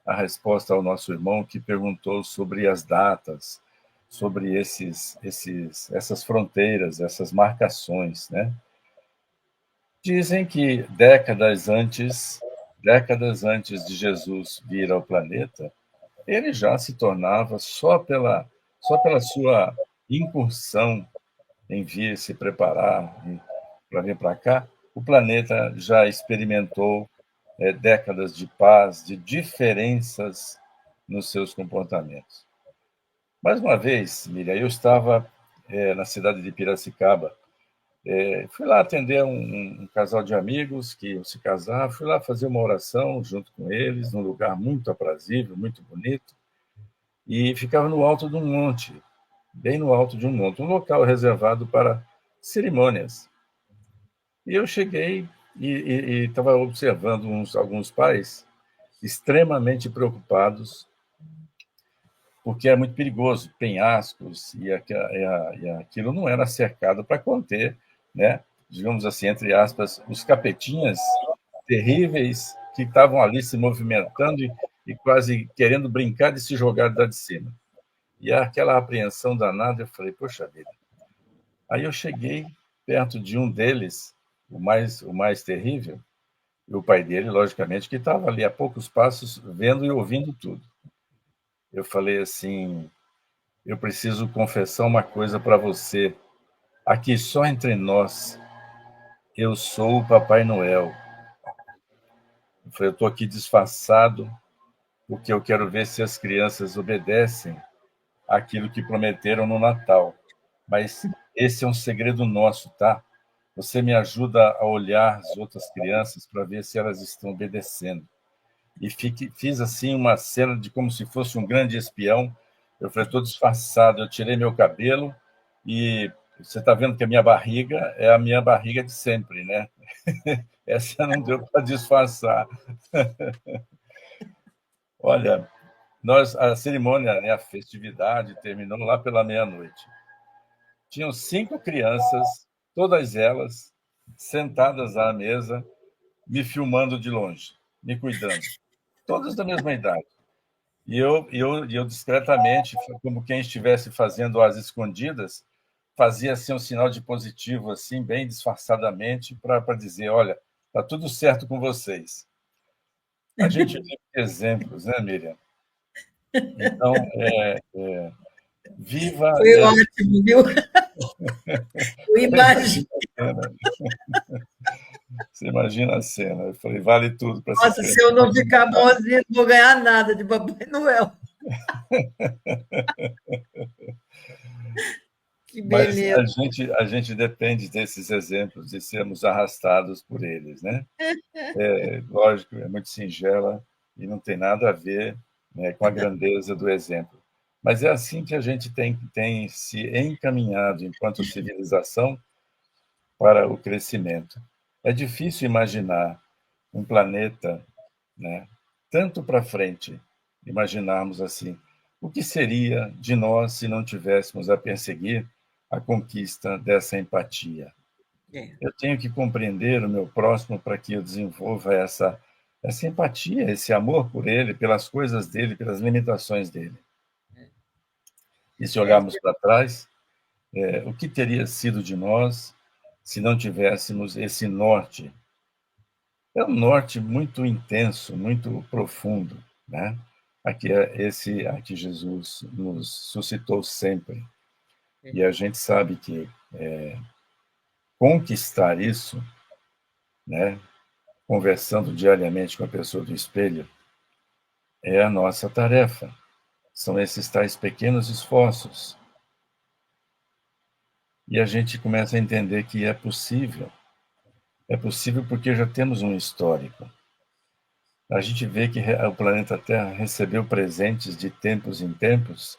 a resposta ao nosso irmão que perguntou sobre as datas, sobre essas fronteiras, essas marcações, né? Dizem que décadas antes de Jesus vir ao planeta, ele já se tornava, só pela sua incursão em vir se preparar para vir para cá, o planeta já experimentou décadas de paz, de diferenças nos seus comportamentos. Mais uma vez, Miriam, eu estava na cidade de Piracicaba, fui lá atender um casal de amigos que iam se casar, fui lá fazer uma oração junto com eles, num lugar muito aprazível, muito bonito, e ficava no alto de um monte, bem no alto de um monte, um local reservado para cerimônias. E eu cheguei e estava observando alguns pais extremamente preocupados, porque é muito perigoso, penhascos, e aquilo não era cercado para conter, né, digamos assim, entre aspas, os capetinhas terríveis que estavam ali se movimentando e quase querendo brincar de se jogar da de cima. E aquela apreensão danada, eu falei, poxa vida. Aí eu cheguei perto de um deles, o mais terrível, e o pai dele, logicamente, que estava ali a poucos passos, vendo e ouvindo tudo. Eu falei assim, eu preciso confessar uma coisa para você. Aqui, só entre nós, eu sou o Papai Noel. Eu falei, eu estou aqui disfarçado, porque eu quero ver se as crianças obedecem aquilo que prometeram no Natal. Mas esse é um segredo nosso, tá? Você me ajuda a olhar as outras crianças para ver se elas estão obedecendo. E fiz assim uma cena de como se fosse um grande espião. Eu falei, estou disfarçado, eu tirei meu cabelo e você está vendo que a minha barriga é a minha barriga de sempre, né? Essa não deu para disfarçar. Olha, a cerimônia, né, a festividade terminou lá pela meia-noite. Tinham 5 crianças, todas elas sentadas à mesa, me filmando de longe, me cuidando. Todas da mesma idade. E eu discretamente, como quem estivesse fazendo às escondidas, fazia assim um sinal de positivo, assim, bem disfarçadamente, para dizer, olha, está tudo certo com vocês. A gente vive exemplos, né, Miriam? Então, viva... Foi ótimo, viu? Eu imagino. Você imagina a cena. Eu falei, vale tudo para se Nossa, inscrever se eu não nesse ficar mercado. bonzinho, não vou ganhar nada de Papai Noel. Que Mas beleza. a gente depende desses exemplos, de sermos arrastados por eles, né? Lógico, é muito singela e não tem nada a ver, né, com a grandeza do exemplo. Mas é assim que a gente tem se encaminhado enquanto civilização para o crescimento. É difícil imaginar um planeta, né, tanto para frente, imaginarmos assim, o que seria de nós se não tivéssemos a perseguir a conquista dessa empatia? É, Eu tenho que compreender o meu próximo para que eu desenvolva essa empatia, esse amor por ele, pelas coisas dele, pelas limitações dele. E se é, olharmos para trás, o que teria sido de nós se não tivéssemos esse norte? É um norte muito intenso, muito profundo, né? Aqui é esse a que Jesus nos suscitou sempre. é. E a gente sabe que conquistar isso, né, conversando diariamente com a pessoa do espelho, é a nossa tarefa. São esses tais pequenos esforços. E a gente começa a entender que é possível. É possível porque já temos um histórico. A gente vê que o planeta Terra recebeu presentes de tempos em tempos,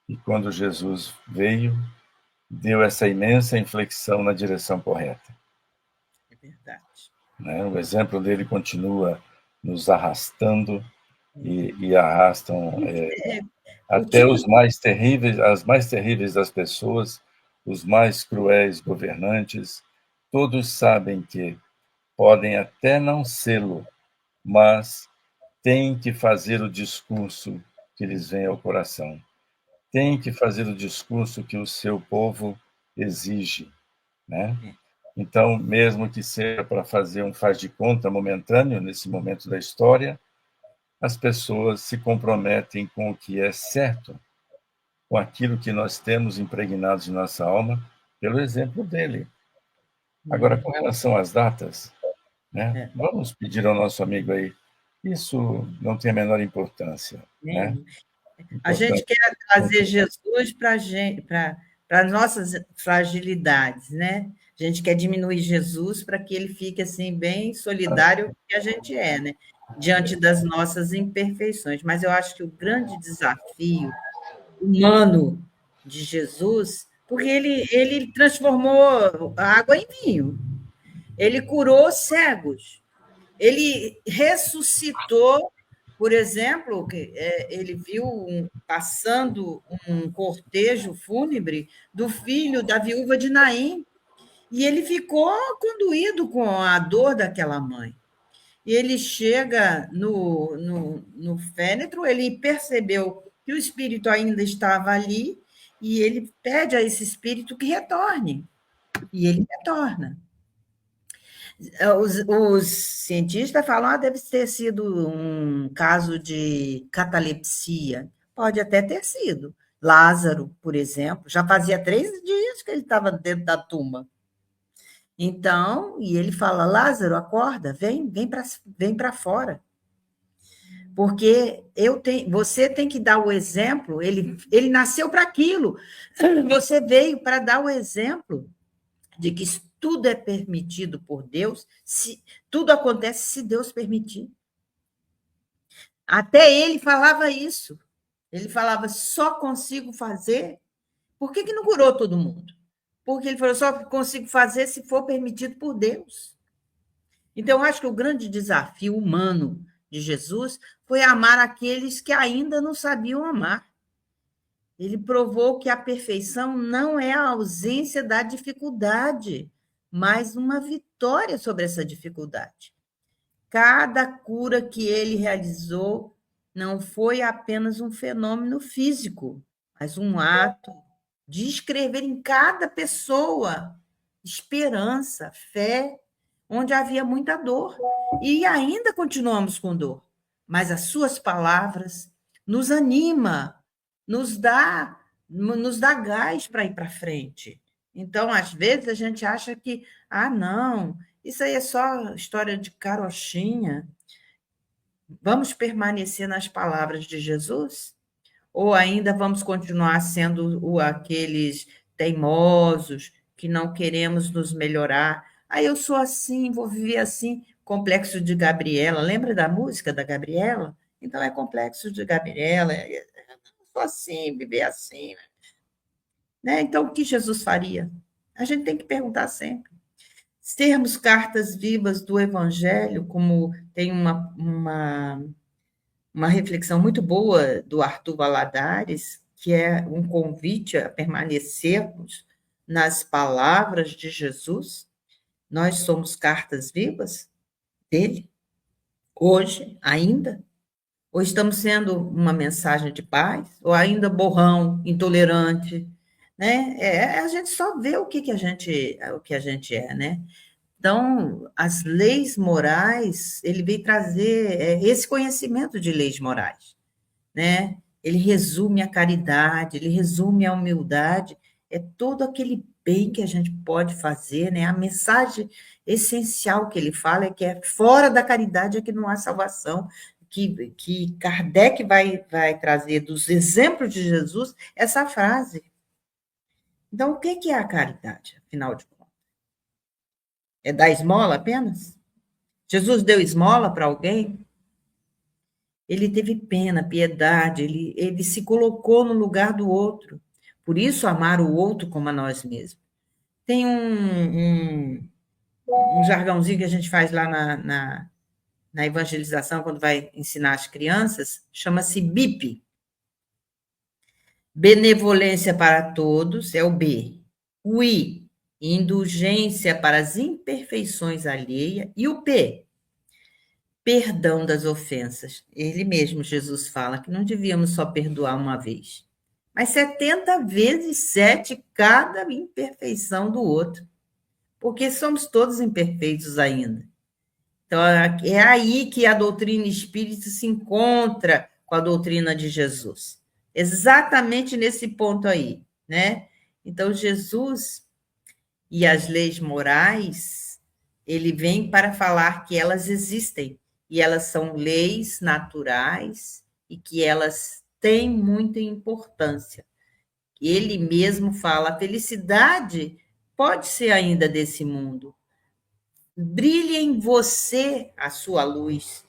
e quando Jesus veio, deu essa imensa inflexão na direção correta. É verdade. Né? O exemplo dele continua nos arrastando e arrastam O até tipo os mais terríveis, as mais terríveis das pessoas, os mais cruéis governantes, todos sabem que podem até não sê-lo, mas têm que fazer o discurso que lhes vem ao coração. Têm que fazer o discurso que o seu povo exige, né? Então, mesmo que seja para fazer um faz de conta momentâneo nesse momento da história, as pessoas se comprometem com o que é certo, com aquilo que nós temos impregnado de nossa alma, pelo exemplo dele. Agora, com relação às datas, né, é, vamos pedir ao nosso amigo aí, isso não tem a menor importância, né? nenhum. A gente Importante. quer trazer Jesus para as nossas fragilidades, né? A gente quer diminuir Jesus para que ele fique assim bem solidário que a gente é, né? Diante das nossas imperfeições. Mas eu acho que o grande desafio humano de Jesus, porque ele transformou a água em vinho, ele curou cegos, ele ressuscitou, por exemplo, ele viu passando um cortejo fúnebre do filho da viúva de Naim, e ele ficou condoído com a dor daquela mãe. E ele chega no féretro, ele percebeu que o espírito ainda estava ali, e ele pede a esse espírito que retorne. E ele retorna. Os cientistas falam, deve ter sido um caso de catalepsia. Pode até ter sido. Lázaro, por exemplo, já fazia 3 dias que ele estava dentro da tumba. Então, e ele fala, Lázaro, acorda, vem para fora. Porque você tem que dar o exemplo, ele nasceu para aquilo. Você veio para dar o exemplo de que tudo é permitido por Deus, tudo acontece se Deus permitir. Até ele falava isso. Ele falava, só consigo fazer. Por que não curou todo mundo? Porque ele falou, só consigo fazer se for permitido por Deus. Então, eu acho que o grande desafio humano de Jesus foi amar aqueles que ainda não sabiam amar. Ele provou que a perfeição não é a ausência da dificuldade, mas uma vitória sobre essa dificuldade. Cada cura que ele realizou não foi apenas um fenômeno físico, mas um ato de escrever em cada pessoa esperança, fé, onde havia muita dor. E ainda continuamos com dor, mas as suas palavras nos anima, nos dá gás para ir para frente. Então, às vezes, a gente acha que, não, Isso aí é só história de carochinha. Vamos permanecer nas palavras de Jesus? Ou ainda vamos continuar sendo aqueles teimosos que não queremos nos melhorar? Ah, eu sou assim, vou viver assim. Complexo de Gabriela. Lembra da música da Gabriela? Então é complexo de Gabriela. Eu sou assim, viver assim. Né? Então, o que Jesus faria? A gente tem que perguntar sempre. Sermos cartas vivas do Evangelho, como tem uma reflexão muito boa do Arthur Valadares, que é um convite a permanecermos nas palavras de Jesus. Nós somos cartas vivas dele, hoje, ainda? Ou estamos sendo uma mensagem de paz? Ou ainda borrão, intolerante? Né? A gente só vê o que a gente é, né? Então, as leis morais, ele veio trazer esse conhecimento de leis morais, né? Ele resume a caridade, ele resume a humildade, é todo aquele bem que a gente pode fazer, né? A mensagem essencial que ele fala é que é fora da caridade é que não há salvação, que Kardec vai trazer dos exemplos de Jesus essa frase. Então, o que é a caridade, afinal de contas? É dar esmola apenas? Jesus deu esmola para alguém? Ele teve pena, piedade, ele se colocou no lugar do outro. Por isso, amar o outro como a nós mesmos. Tem um jargãozinho que a gente faz lá na evangelização, quando vai ensinar as crianças, chama-se BIP. Benevolência para todos é o B. O I, indulgência para as imperfeições alheias. E o P, perdão das ofensas. Ele mesmo, Jesus, fala que não devíamos só perdoar uma vez, mas 70 vezes 7 cada imperfeição do outro, porque somos todos imperfeitos ainda. Então, é aí que a doutrina espírita se encontra com a doutrina de Jesus. Exatamente nesse ponto aí, né? Então, Jesus e as leis morais, ele vem para falar que elas existem, e elas são leis naturais e que elas têm muita importância. Ele mesmo fala, a felicidade pode ser ainda desse mundo. Brilhe em você a sua luz,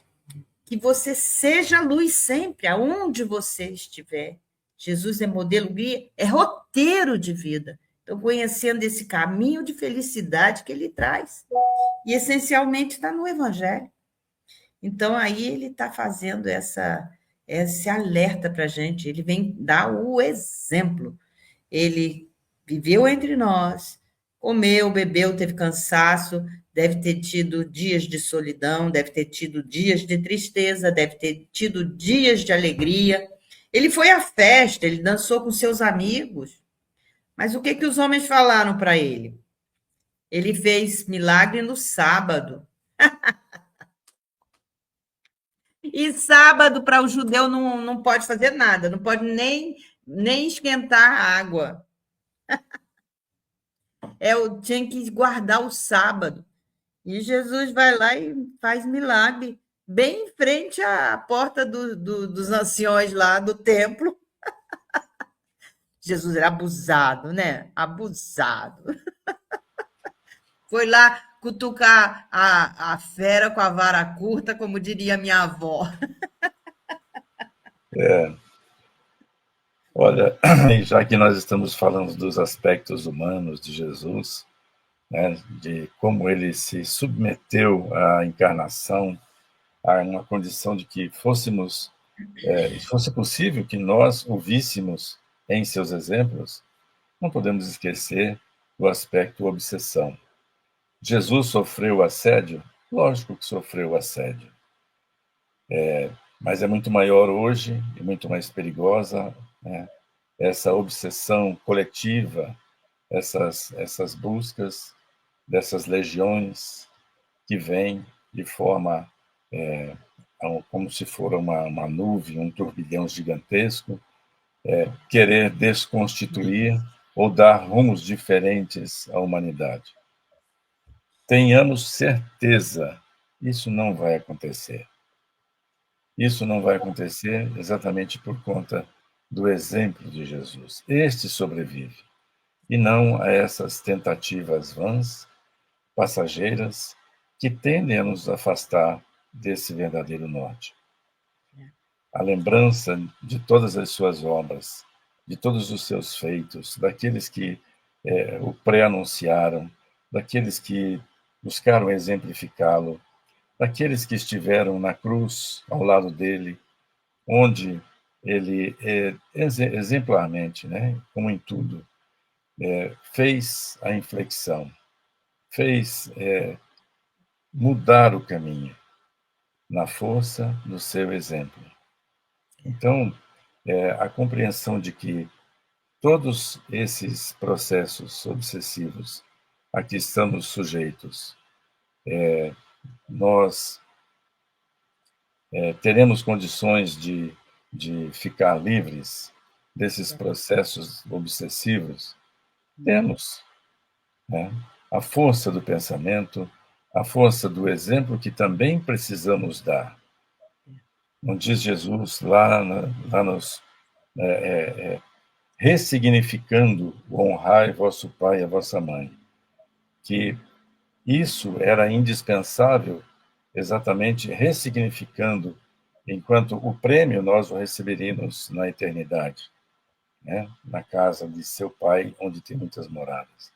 que você seja luz sempre, aonde você estiver. Jesus é modelo guia, é roteiro de vida. Então, conhecendo esse caminho de felicidade que ele traz. E, essencialmente, está no Evangelho. Então, aí ele está fazendo esse alerta para a gente. Ele vem dar o exemplo. Ele viveu entre nós, comeu, bebeu, teve cansaço, deve ter tido dias de solidão, deve ter tido dias de tristeza, deve ter tido dias de alegria. Ele foi à festa, ele dançou com seus amigos. Mas o que os homens falaram para ele? Ele fez milagre no sábado. E sábado, para o judeu, não pode fazer nada, não pode nem esquentar a água. Tinha que guardar o sábado. E Jesus vai lá e faz milagre, bem em frente à porta dos anciões lá do templo. Jesus era abusado, né? Abusado. Foi lá cutucar a fera com a vara curta, como diria minha avó. Olha, já que nós estamos falando dos aspectos humanos de Jesus, né, de como ele se submeteu à encarnação, a uma condição de que fosse possível que nós o víssemos em seus exemplos, não podemos esquecer do aspecto obsessão. Jesus sofreu assédio? Lógico que sofreu assédio. Mas é muito maior hoje e muito mais perigosa, né? Essa obsessão coletiva, essas buscas dessas legiões que vêm de forma como se for uma nuvem, um turbilhão gigantesco, querer desconstituir ou dar rumos diferentes à humanidade. tenhamos certeza, isso não vai acontecer. Isso não vai acontecer exatamente por conta do exemplo de Jesus. Este sobrevive, e não a essas tentativas vãs, passageiras, que tendem a nos afastar desse verdadeiro norte. A lembrança de todas as suas obras, de todos os seus feitos, daqueles que o pré-anunciaram, daqueles que buscaram exemplificá-lo, daqueles que estiveram na cruz ao lado dele, onde ele exemplarmente, né, como em tudo, fez a inflexão, fez mudar o caminho na força do seu exemplo. Então, a compreensão de que todos esses processos obsessivos a que estamos sujeitos, nós teremos condições de ficar livres desses processos obsessivos? Temos, né? A força do pensamento, a força do exemplo que também precisamos dar. Não diz Jesus lá nos ressignificando o honrai vosso pai e a vossa mãe, que isso era indispensável, exatamente ressignificando, enquanto o prêmio nós o receberíamos na eternidade, né? Na casa de seu pai, onde tem muitas moradas.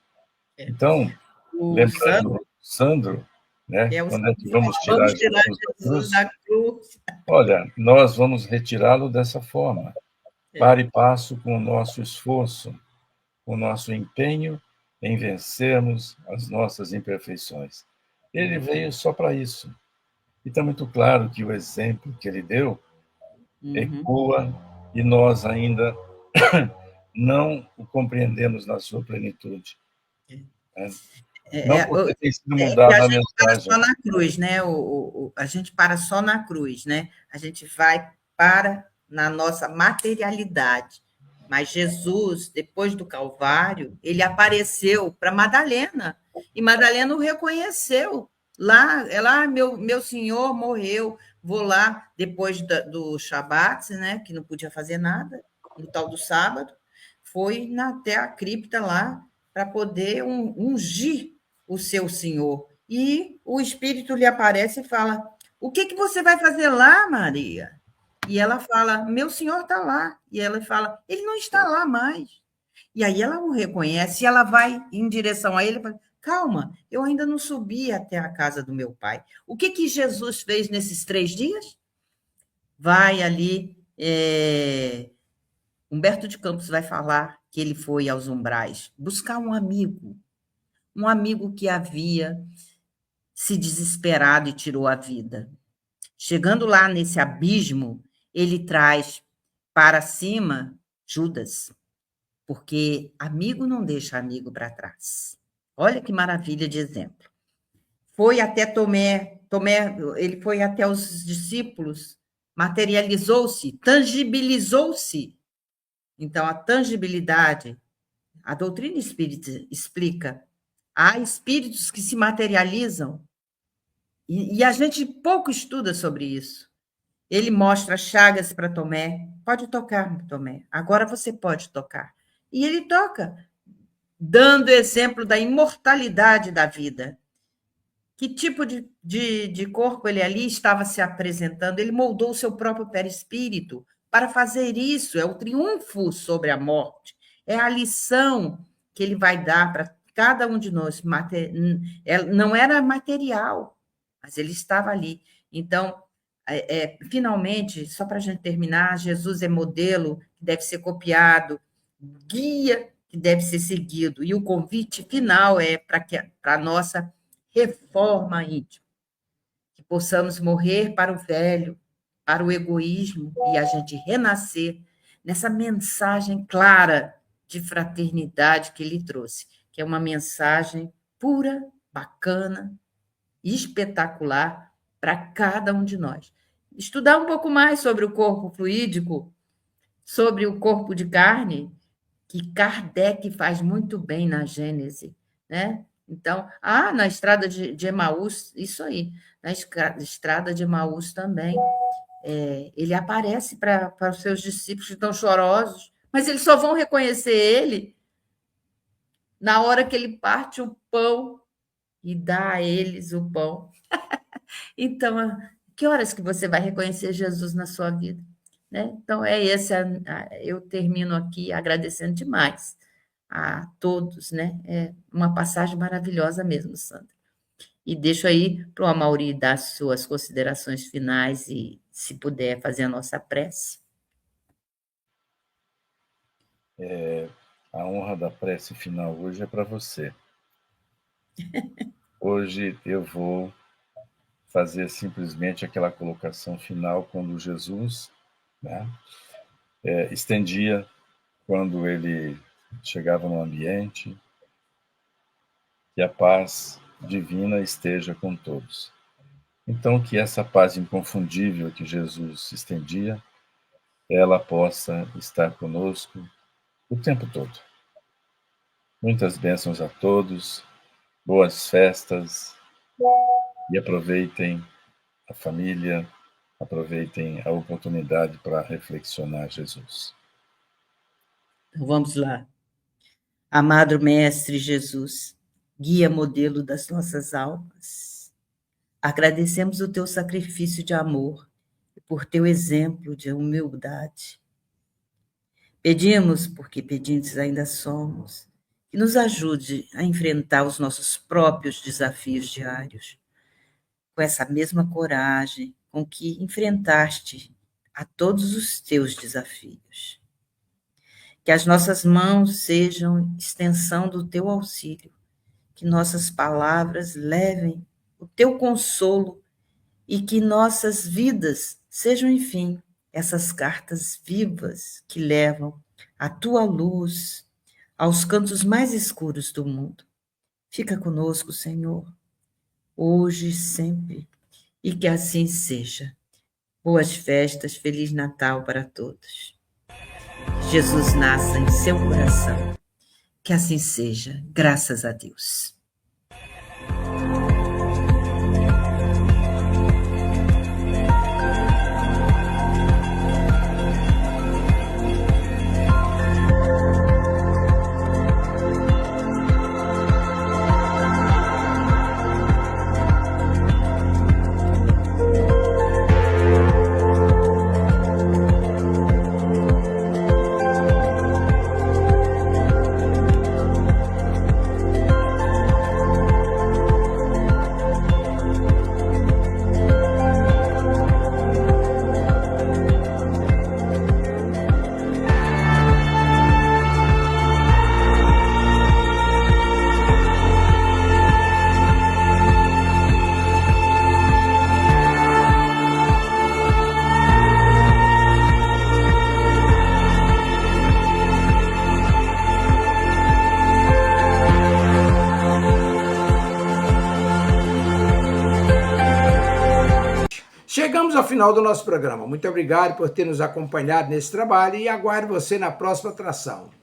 Então, O lembrando, Sandro, né? Quando é que vamos tirar vamos tirar Jesus da Jesus cruz? da cruz. Olha, nós vamos retirá-lo dessa forma, para e passo com o nosso esforço, com o nosso empenho em vencermos as nossas imperfeições. Ele veio só para isso. E está muito claro que o exemplo que ele deu ecoa e nós ainda não o compreendemos na sua plenitude. Não porque tem sido Que a mudada a gente para mensagem. só na cruz, né? A gente para só na cruz, né? A gente vai para na nossa materialidade. Mas Jesus, depois do Calvário, ele apareceu para Madalena. E Madalena o reconheceu. Lá, ela, meu senhor morreu. Vou lá, depois do Shabat, né? Que não podia fazer nada, no tal do sábado. Foi até a cripta lá para poder ungir o seu senhor. E o espírito lhe aparece e fala: o que você vai fazer lá, Maria? E ela fala: meu senhor está lá. E ela fala: ele não está lá mais. E aí ela o reconhece e ela vai em direção a ele e fala: calma, eu ainda não subi até a casa do meu pai. O que Jesus fez nesses 3 dias? Vai ali. Humberto de Campos vai falar que ele foi aos umbrais buscar um amigo que havia se desesperado e tirou a vida. Chegando lá nesse abismo, ele traz para cima Judas, porque amigo não deixa amigo para trás. Olha que maravilha de exemplo. Foi até Tomé, ele foi até os discípulos, materializou-se, tangibilizou-se. Então, a tangibilidade, a doutrina espírita explica, há espíritos que se materializam, e a gente pouco estuda sobre isso. Ele mostra chagas para Tomé. Pode tocar, Tomé. Agora você pode tocar. E ele toca, dando exemplo da imortalidade da vida. Que tipo de corpo ele ali estava se apresentando? Ele moldou o seu próprio perispírito para fazer isso. É o triunfo sobre a morte. É a lição que ele vai dar para cada um de nós. Não era material, mas ele estava ali. Então, finalmente, só para a gente terminar, Jesus é modelo que deve ser copiado, guia que deve ser seguido, e o convite final é para a nossa reforma íntima, que possamos morrer para o velho, para o egoísmo, e a gente renascer nessa mensagem clara de fraternidade que ele trouxe, que é uma mensagem pura, bacana, espetacular para cada um de nós. Estudar um pouco mais sobre o corpo fluídico, sobre o corpo de carne, que Kardec faz muito bem na Gênese, né? Então, na estrada de Emaús, isso aí, na estrada de Emaús também, ele aparece para os seus discípulos que estão chorosos, mas eles só vão reconhecer ele na hora que ele parte o pão e dá a eles o pão. Então, que horas que você vai reconhecer Jesus na sua vida? Né? Então, eu termino aqui agradecendo demais a todos, né? É uma passagem maravilhosa mesmo, Sandra. E deixo aí para o Amaury dar suas considerações finais e, se puder, fazer a nossa prece. A honra da prece final hoje é para você. Hoje eu vou fazer simplesmente aquela colocação final quando Jesus, né, estendia, quando ele chegava no ambiente, que a paz divina esteja com todos. Então, que essa paz inconfundível que Jesus estendia, ela possa estar conosco o tempo todo. Muitas bênçãos a todos, boas festas e aproveitem a família, aproveitem a oportunidade para reflexionar Jesus. Então, vamos lá. Amado Mestre Jesus, guia modelo das nossas almas, agradecemos o teu sacrifício de amor e por teu exemplo de humildade. Pedimos, porque pedintes ainda somos, que nos ajude a enfrentar os nossos próprios desafios diários, com essa mesma coragem com que enfrentaste a todos os teus desafios. Que as nossas mãos sejam extensão do teu auxílio, que nossas palavras levem o teu consolo e que nossas vidas sejam, enfim, essas cartas vivas que levam a tua luz aos cantos mais escuros do mundo. Fica conosco, Senhor, hoje e sempre, e que assim seja. Boas festas, Feliz Natal para todos. Jesus nasça em seu coração. Que assim seja, graças a Deus. Chegamos ao final do nosso programa. Muito obrigado por ter nos acompanhado nesse trabalho e aguardo você na próxima atração.